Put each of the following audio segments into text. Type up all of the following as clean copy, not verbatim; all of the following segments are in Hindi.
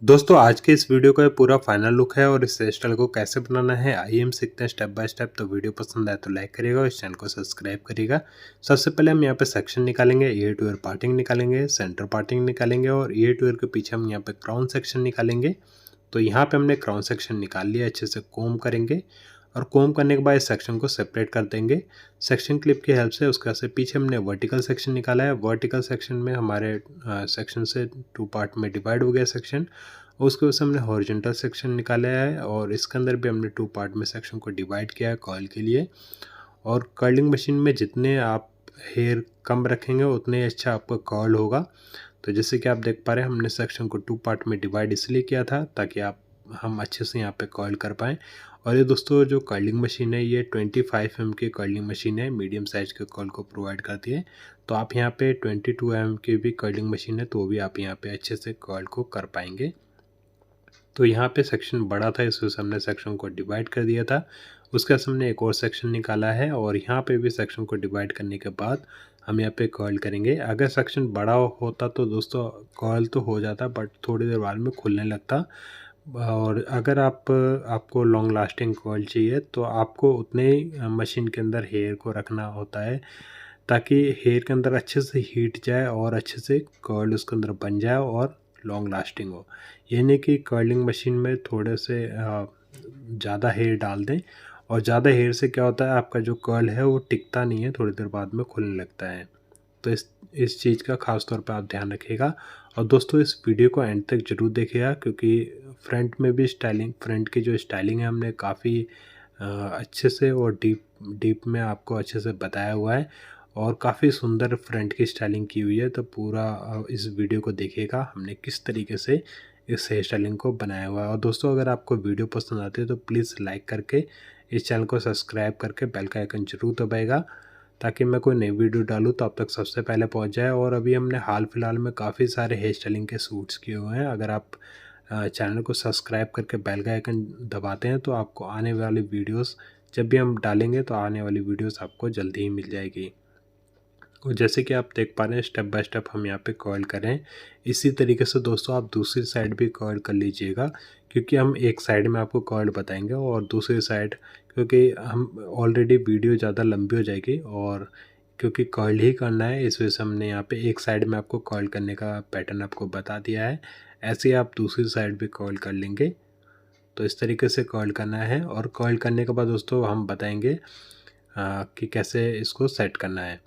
दोस्तों आज के इस वीडियो का ये पूरा फाइनल लुक है और इस हेयर स्टाइल को कैसे बनाना है आइए हम सीखते हैं स्टेप बाय स्टेप। तो वीडियो पसंद आए तो लाइक करिएगा और इस चैनल को सब्सक्राइब करिएगा। सबसे पहले हम यहाँ पे सेक्शन निकालेंगे, ईयर टू ईयर पार्टिंग निकालेंगे, सेंटर पार्टिंग निकालेंगे और ईयर टू ईयर के पीछे हम यहाँ पे क्राउन सेक्शन निकालेंगे। तो यहाँ पे हमने क्राउन सेक्शन निकाल लिया, अच्छे से कोम करेंगे और कोम करने के बाद इस सेक्शन को सेपरेट कर देंगे सेक्शन क्लिप की हेल्प से। उसके से पीछे हमने वर्टिकल सेक्शन निकाला है। वर्टिकल सेक्शन में हमारे सेक्शन से 2 पार्ट में डिवाइड हो गया सेक्शन। उसके बाद हमने हॉरिजॉन्टल सेक्शन निकाला है और इसके अंदर भी हमने 2 पार्ट में सेक्शन को डिवाइड किया है कर्ल के लिए। और कर्लिंग मशीन में जितने आप हेयर कम रखेंगे उतने अच्छा आपका कर्ल होगा। तो जैसे कि आप देख पा रहे हैं हमने सेक्शन को 2 पार्ट में डिवाइड इसलिए किया था ताकि हम अच्छे से यहाँ पे कर्ल कर पाएँ। और ये दोस्तों जो कर्लिंग मशीन है ये 25 mm की कर्लिंग मशीन है, मीडियम साइज़ के कर्ल को प्रोवाइड करती है। तो आप यहाँ पे 22 mm की भी कर्लिंग मशीन है तो भी आप यहाँ पे अच्छे से कर्ल को कर पाएंगे। तो यहाँ पे सेक्शन बड़ा था, इस वजह से हमने सेक्शन को डिवाइड कर दिया था। उसके बाद हमने एक और सेक्शन निकाला है और यहाँ पे भी सेक्शन को डिवाइड करने के बाद हम यहाँ पे कर्ल करेंगे। अगर सेक्शन बड़ा होता तो दोस्तों कर्ल तो हो जाता बट थोड़ी देर बाद में खुलने लगता। और अगर आपको लॉन्ग लास्टिंग कर्ल चाहिए तो आपको उतने ही मशीन के अंदर हेयर को रखना होता है ताकि हेयर के अंदर अच्छे से हीट जाए और अच्छे से कर्ल उसके अंदर बन जाए और लॉन्ग लास्टिंग हो। ये नहीं कि कर्लिंग मशीन में थोड़े से ज़्यादा हेयर डाल दें और ज़्यादा हेयर से क्या होता है आपका जो कर्ल है वो टिकता नहीं है, थोड़ी देर बाद में खुलने लगता है। तो इस चीज़ का ख़ास तौर पे आप ध्यान रखिएगा। और दोस्तों इस वीडियो को एंड तक ज़रूर देखिएगा क्योंकि फ्रंट की जो स्टाइलिंग है हमने काफ़ी अच्छे से और डीप में आपको अच्छे से बताया हुआ है और काफ़ी सुंदर फ्रंट की स्टाइलिंग की हुई है। तो पूरा इस वीडियो को देखिएगा हमने किस तरीके से इस हेयर स्टाइलिंग को बनाया हुआ है। और दोस्तों अगर आपको वीडियो पसंद आती है तो प्लीज़ लाइक करके इस चैनल को सब्सक्राइब करके बेल का आइकन जरूर दबाएगा ताकि मैं कोई नई वीडियो डालूँ तो आप तक सबसे पहले पहुंच जाए। और अभी हमने हाल फिलहाल में काफ़ी सारे हेयर स्टाइलिंग के सूट्स किए हुए हैं। अगर आप चैनल को सब्सक्राइब करके बेल का आइकन दबाते हैं तो आपको आने वाली वीडियोस जब भी हम डालेंगे तो आने वाली वीडियोस आपको जल्दी ही मिल जाएगी। और जैसे कि आप देख पा रहे हैं स्टेप बाय स्टेप हम यहाँ पे कर्ल करें। इसी तरीके से दोस्तों आप दूसरी साइड भी कर्ल कर लीजिएगा क्योंकि हम एक साइड में आपको कर्ल बताएंगे और दूसरी साइड क्योंकि हम ऑलरेडी वीडियो ज़्यादा लंबी हो जाएगी और क्योंकि कर्ल ही करना है इस वजह से हमने यहाँ पे एक साइड में आपको कर्ल करने का पैटर्न आपको बता दिया है। ऐसे ही आप दूसरी साइड भी कर्ल कर लेंगे। तो इस तरीके से कर्ल करना है और कर्ल करने के बाद दोस्तों हम बताएंगे कि कैसे इसको सेट करना है।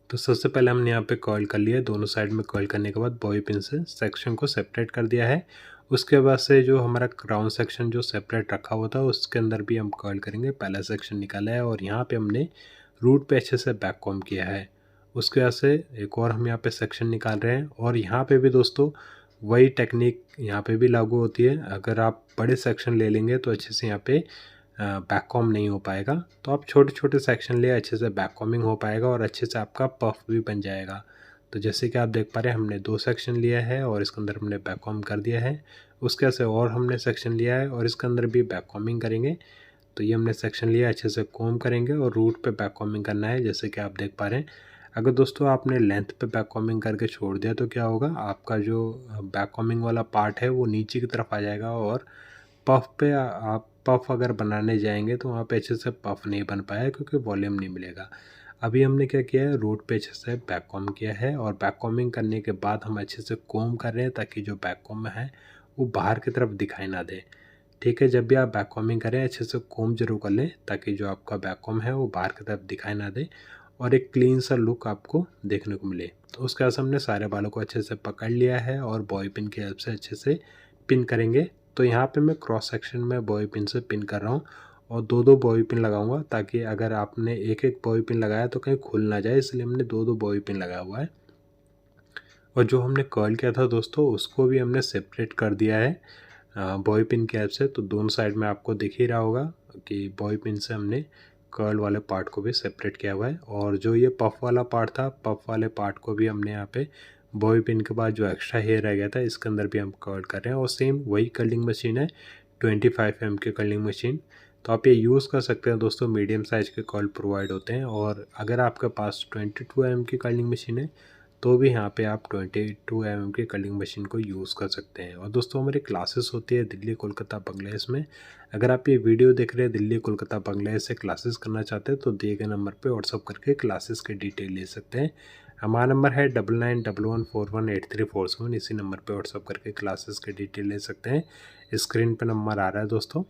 तो सबसे पहले हमने यहाँ पे कर्ल कर लिया, दोनों साइड में कर्ल करने के बाद बॉबी पिन से सेक्शन को सेपरेट कर दिया है। उसके बाद से जो हमारा क्राउन सेक्शन जो सेपरेट रखा हुआ था उसके अंदर भी हम कर्ल करेंगे। पहला सेक्शन निकाला है और यहाँ पे हमने रूट पे अच्छे से बैक कॉम्ब किया है। उसके बाद से एक और हम यहाँ पे सेक्शन निकाल रहे हैं और यहाँ पे भी दोस्तों वही टेक्निक यहाँ पे भी लागू होती है। अगर आप बड़े सेक्शन ले लेंगे तो अच्छे से यहाँ पे बैक कॉम नहीं हो पाएगा। तो आप छोटे छोटे सेक्शन लिए अच्छे से बैक कॉमिंग हो पाएगा और अच्छे से आपका पफ भी बन जाएगा। तो जैसे कि आप देख पा रहे हैं हमने 2 सेक्शन लिया है और इसके अंदर हमने बैक कॉम कर दिया है। उसके से और हमने सेक्शन लिया है और इसके अंदर भी बैक कॉमिंग करेंगे। तो ये हमने सेक्शन लिया, अच्छे से कॉम करेंगे और रूट पे बैक कॉमिंग करना है जैसे कि आप देख पा रहे हैं। अगर दोस्तों आपने लेंथ पे बैक कॉमिंग करके छोड़ दिया तो क्या होगा, आपका जो बैक कॉमिंग वाला पार्ट है वो नीचे की तरफ आ जाएगा और पफ पे आप पफ अगर बनाने जाएंगे तो वहाँ पे अच्छे से पफ नहीं बन पाया क्योंकि वॉल्यूम नहीं मिलेगा। अभी हमने क्या किया है, रूट पे अच्छे से बैक कॉम किया है और बैक कॉमिंग करने के बाद हम अच्छे से कोम कर रहे हैं ताकि जो बैक कॉम है वो बाहर की तरफ दिखाई ना दे। ठीक है, जब भी आप बैक कॉमिंग करें अच्छे से कोम जरूर कर लें ताकि जो आपका बैक कॉम है वो बाहर की तरफ दिखाई ना दे और एक क्लीन सा लुक आपको देखने को मिले। तो उसके बाद हमने सारे बालों को अच्छे से पकड़ लिया है और बॉय पिन की हेल्प से अच्छे से पिन करेंगे। तो यहाँ पे मैं क्रॉस सेक्शन में बॉबी पिन से पिन कर रहा हूँ और 2-2 बॉबी पिन लगाऊंगा ताकि अगर आपने एक बॉबी पिन लगाया तो कहीं खुल ना जाए, इसलिए हमने 2-2 बॉबी पिन लगाया हुआ है। और जो हमने कर्ल किया था दोस्तों उसको भी हमने सेपरेट कर दिया है बॉबी पिन की हेल्प से। तो दोनों साइड में आपको दिख ही रहा होगा कि बॉबी पिन से हमने कर्ल वाले पार्ट को भी सेपरेट किया हुआ है। और जो ये पफ वाला पार्ट था, पफ वाले पार्ट को भी हमने यहाँ पे बॉबी पिन के बाद जो एक्स्ट्रा हेयर रह गया था इसके अंदर भी हम कर्ल कर रहे हैं। और सेम वही कर्लिंग मशीन है 25 mm की कर्लिंग मशीन। तो आप ये यूज़ कर सकते हैं दोस्तों, मीडियम साइज़ के कर्ल प्रोवाइड होते हैं। और अगर आपके पास 22 mm की कर्लिंग मशीन है तो भी यहाँ पे आप 22 mm की कटिंग मशीन को यूज़ कर सकते हैं। और दोस्तों हमारी क्लासेस होती है दिल्ली, कोलकाता, बांग्लादेश में। अगर आप ये वीडियो देख रहे हैं दिल्ली, कोलकाता, बांग्लादेश से क्लासेस करना चाहते हैं तो दिए गए नंबर पे व्हाट्सअप करके क्लासेस की डिटेल ले सकते हैं। हमारा नंबर है 9911418347। इसी नंबर पे व्हाट्सअप करके क्लासेस की डिटेल ले सकते हैं। स्क्रीन पे नंबर आ रहा है दोस्तों।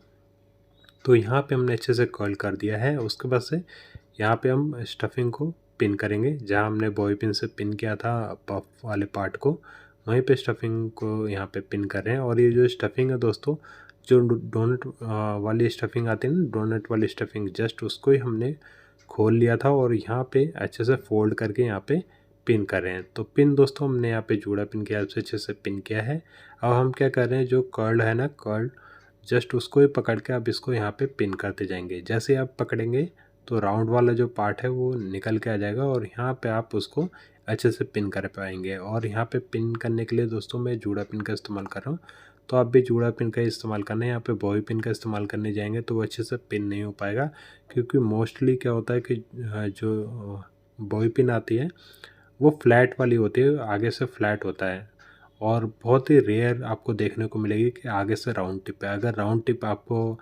तो यहाँ पे हमने अच्छे से कर्ल कर दिया है। उसके बाद से यहाँ पे हम स्टफिंग को पिन करेंगे। जहाँ हमने बॉय पिन से पिन किया था पफ वाले पार्ट को, वहीं पे स्टफिंग को यहाँ पे पिन कर रहे हैं। और ये जो स्टफिंग है दोस्तों, जो डोनट वाली स्टफिंग आती है ना, डोनट वाली स्टफिंग, जस्ट उसको ही हमने खोल लिया था और यहाँ पे अच्छे से फोल्ड करके यहाँ पे पिन कर रहे हैं। तो पिन दोस्तों हमने यहाँ पे जूड़ा पिन के हेल्प से अच्छे से पिन किया है। अब हम क्या कर रहे हैं, जो कर्ल है ना, कर्ल जस्ट उसको ही पकड़ के आप इसको यहाँ पे पिन करते जाएंगे। जैसे आप पकड़ेंगे तो राउंड वाला जो पार्ट है वो निकल के आ जाएगा और यहाँ पे आप उसको अच्छे से पिन कर पाएंगे। और यहाँ पे पिन करने के लिए दोस्तों मैं जूड़ा पिन का इस्तेमाल कर रहा हूँ, तो आप भी जूड़ा पिन का इस्तेमाल करना है। यहाँ पे बॉय पिन का इस्तेमाल करने जाएंगे तो वो अच्छे से पिन नहीं हो पाएगा, क्योंकि मोस्टली क्या होता है कि जो बॉय पिन आती है वो फ्लैट वाली होती है, आगे से फ्लैट होता है। और बहुत ही रेयर आपको देखने को मिलेगी कि आगे से राउंड टिप है। अगर राउंड टिप आपको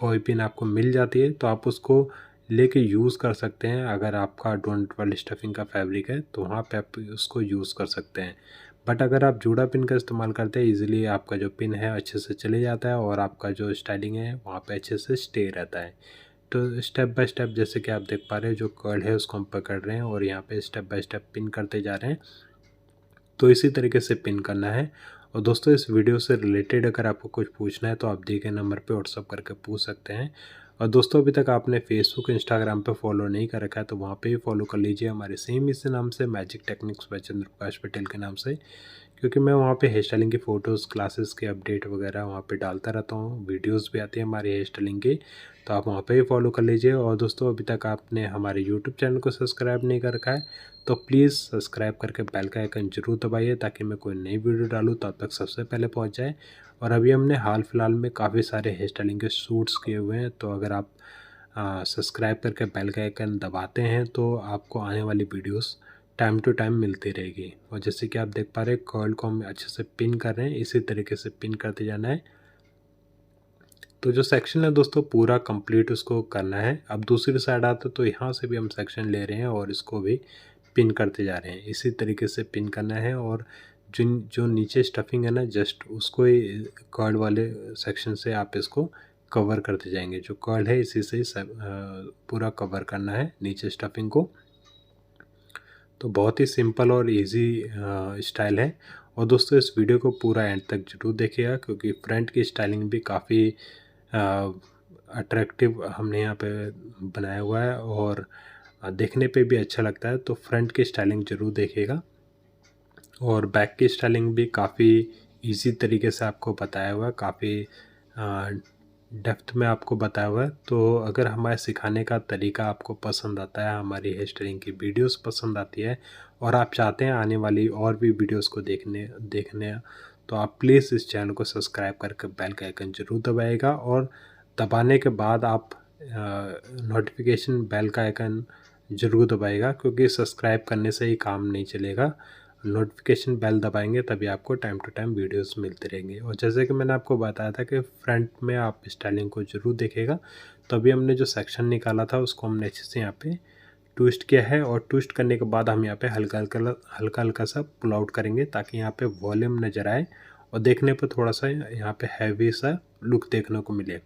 बॉय पिन आपको मिल जाती है तो आप उसको लेके यूज़ कर सकते हैं। अगर आपका डोनट वाली स्टफिंग का फैब्रिक है तो वहाँ पे आप उसको यूज़ कर सकते हैं। बट अगर आप जूड़ा पिन का इस्तेमाल करते हैं, इजीली आपका जो पिन है अच्छे से चले जाता है और आपका जो स्टाइलिंग है वहाँ पे अच्छे से स्टे रहता है। तो स्टेप बाय स्टेप जैसे कि आप देख पा रहे हैं, जो कर्ल है उसको हम पकड़ रहे हैं और यहाँ पे स्टेप बाय स्टेप पिन करते जा रहे हैं। तो इसी तरीके से पिन करना है। और दोस्तों इस वीडियो से रिलेटेड अगर आपको कुछ पूछना है तो आप दिए गए नंबर पे व्हाट्सअप करके पूछ सकते हैं। और दोस्तों अभी तक आपने फेसबुक, इंस्टाग्राम पे फॉलो नहीं कर रखा है तो वहाँ पे भी फॉलो कर लीजिए, हमारे सेम इसी नाम से, मैजिक टेक्निक्स बाय चंद्र प्रकाश पटेल के नाम से। क्योंकि मैं वहाँ पे हेयर स्टाइलिंग की फ़ोटोज़, क्लासेस के अपडेट वगैरह वहाँ पे डालता रहता हूँ, वीडियोस भी आती है हमारी हेयर स्टाइलिंग की, तो आप वहाँ पे भी फॉलो कर लीजिए। और दोस्तों अभी तक आपने हमारे यूट्यूब चैनल को सब्सक्राइब नहीं कर रखा है तो प्लीज़ सब्सक्राइब करके बेल का आइकन जरूर दबाइए, ताकि मैं कोई नई वीडियो डालूँ तो आप तक सबसे पहले पहुँच जाए। और अभी हमने हाल फिलहाल में काफ़ी सारे हेयर स्टाइलिंग के शूट्स किए हुए हैं, तो अगर आप सब्सक्राइब करके बेल का आइकन दबाते हैं तो आपको आने वाली वीडियोस टाइम टू टाइम मिलती रहेगी। और जैसे कि आप देख पा रहे हैं, कर्ल को हम अच्छे से पिन कर रहे हैं, इसी तरीके से पिन करते जाना है। तो जो सेक्शन है दोस्तों पूरा कंप्लीट उसको करना है। अब दूसरी साइड आते तो यहाँ से भी हम सेक्शन ले रहे हैं और इसको भी पिन करते जा रहे हैं, इसी तरीके से पिन करना है। और जो नीचे स्टफिंग है ना, जस्ट उसको ही कर्ल वाले सेक्शन से आप इसको कवर करते जाएंगे। जो कर्ल है इसी से ही पूरा कवर करना है नीचे स्टफिंग को। तो बहुत ही सिंपल और इजी स्टाइल है। और दोस्तों इस वीडियो को पूरा एंड तक जरूर देखिएगा, क्योंकि फ्रंट की स्टाइलिंग भी काफ़ी अट्रैक्टिव हमने यहाँ पे बनाया हुआ है और देखने पे भी अच्छा लगता है। तो फ्रंट की स्टाइलिंग ज़रूर देखिएगा। और बैक की स्टाइलिंग भी काफ़ी इजी तरीके से आपको बताया हुआ है, काफ़ी डेप्थ में आपको बताया हुआ है। तो अगर हमारे सिखाने का तरीका आपको पसंद आता है, हमारी हेयर स्टाइलिंग की वीडियोस पसंद आती है और आप चाहते हैं आने वाली और भी वीडियोस को देखने तो आप प्लीज़ इस चैनल को सब्सक्राइब करके बेल का आइकन ज़रूर दबाइएगा। और दबाने के बाद आप नोटिफिकेशन बेल का आइकन ज़रूर दबाइएगा, क्योंकि सब्सक्राइब करने से ही काम नहीं चलेगा। नोटिफिकेशन बेल दबाएंगे तभी आपको टाइम टू टाइम वीडियोस मिलते रहेंगे। और जैसे कि मैंने आपको बताया था कि फ्रंट में आप स्टाइलिंग को ज़रूर देखेगा। तो अभी हमने जो सेक्शन निकाला था उसको हमने अच्छे से यहाँ पे ट्विस्ट किया है। और ट्विस्ट करने के बाद हम यहाँ पे हल्का हल्का सा पुल आउट करेंगे, ताकि यहाँ पे वॉल्यूम नज़र आए और देखने पर थोड़ा सा यहाँ पे हैवी सा लुक देखने को मिले।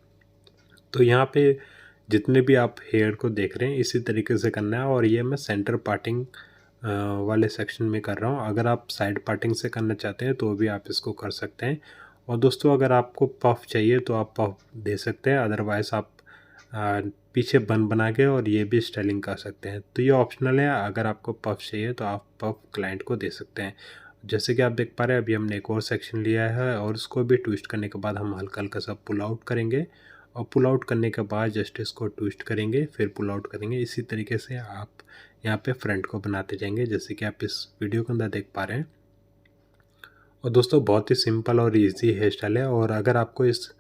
तो यहाँ पे जितने भी आप हेयर को देख रहे हैं इसी तरीके से करना है। और ये मैं सेंटर पार्टिंग वाले सेक्शन में कर रहा हूँ। अगर आप साइड पार्टिंग से करना चाहते हैं तो भी आप इसको कर सकते हैं। और दोस्तों अगर आपको पफ चाहिए तो आप पफ दे सकते हैं, अदरवाइज़ आप पीछे बन बना के और ये भी स्टाइलिंग कर सकते हैं। तो ये ऑप्शनल है, अगर आपको पफ चाहिए तो आप पफ क्लाइंट को दे सकते हैं। जैसे कि आप देख पा रहे हैं, अभी हमने एक और सेक्शन लिया है और उसको भी ट्विस्ट करने के बाद हम हल्का हल्का सा पुल आउट करेंगे। और पुल आउट करने के बाद जस्ट इसको ट्विस्ट करेंगे, फिर पुल आउट करेंगे। इसी तरीके से आप यहाँ पे फ्रंट को बनाते जाएंगे, जैसे कि आप इस वीडियो के अंदर देख पा रहे हैं। और दोस्तों बहुत ही सिंपल और इजी हेयर स्टाइल है। और अगर आपको इस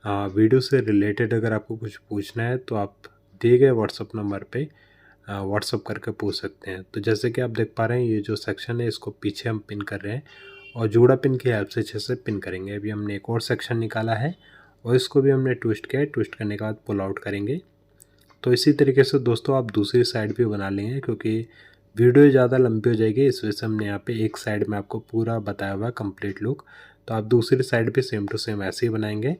वीडियो से रिलेटेड अगर आपको कुछ पूछना है तो आप दिए गए व्हाट्सअप नंबर पे व्हाट्सअप करके पूछ सकते हैं। तो जैसे कि आप देख पा रहे हैं ये जो सेक्शन है इसको पीछे हम पिन कर रहे हैं और जूड़ा पिन की हेल्प से अच्छे से पिन करेंगे। अभी हमने एक और सेक्शन निकाला है और इसको भी हमने ट्विस्ट किया है। ट्विस्ट करने के बाद पुल आउट करेंगे। तो इसी तरीके से दोस्तों आप दूसरी साइड भी बना लेंगे, क्योंकि वीडियो ज़्यादा लंबी हो जाएगी, इस वजह से हमने यहाँ पे एक साइड में आपको पूरा बताया हुआ है कंप्लीट लुक। तो आप दूसरी साइड भी सेम टू सेम ऐसे ही बनाएंगे।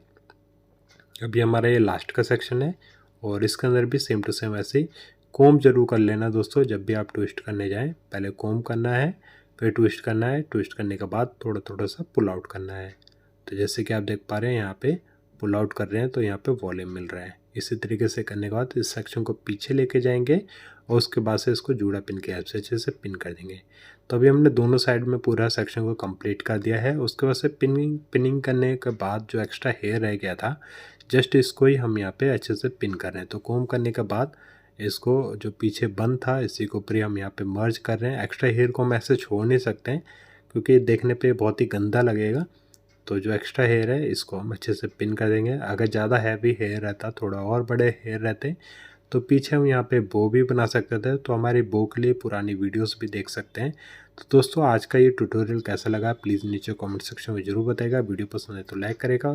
अभी हमारा ये लास्ट का सेक्शन है और इसके अंदर भी सेम टू सेम ऐसे ही कोम जरूर कर लेना दोस्तों। जब भी आप ट्विस्ट करने जाएं पहले कोम करना है, फिर ट्विस्ट करना है, ट्विस्ट करने के बाद थोड़ा थोड़ा सा पुल आउट करना है। तो जैसे कि आप देख पा रहे हैं यहाँ पे पुल आउट कर रहे हैं तो यहाँ पे वॉल्यूम मिल रहा है। इसी तरीके से करने के बाद इस सेक्शन को पीछे लेके जाएंगे और उसके बाद से इसको जूड़ा पिन के हेल्प से अच्छे से पिन कर देंगे। तो अभी हमने दोनों साइड में पूरा सेक्शन को कंप्लीट कर दिया है। उसके बाद से पिनिंग करने के बाद जो एक्स्ट्रा हेयर रह गया था जस्ट इसको ही हम यहाँ पे अच्छे से पिन कर रहे हैं। तो कोम करने के बाद इसको जो पीछे बंद था इसी को ऊपर हम यहाँ पे मर्ज कर रहे हैं। एक्स्ट्रा हेयर को हम ऐसे छोड़ नहीं सकते हैं क्योंकि देखने पे बहुत ही गंदा लगेगा। तो जो एक्स्ट्रा हेयर है इसको हम अच्छे से पिन कर देंगे। अगर ज़्यादा हैवी हेयर रहता, थोड़ा और बड़े हेयर रहते, तो पीछे हम यहाँ पे बो भी बना सकते थे। तो हमारी बो के लिए पुरानी वीडियोस भी देख सकते हैं। तो दोस्तों आज का ये ट्यूटोरियल कैसा लगा प्लीज़ नीचे कमेंट सेक्शन में ज़रूर बताइएगा। वीडियो पसंद है तो लाइक करेगा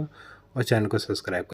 और चैनल को सब्सक्राइब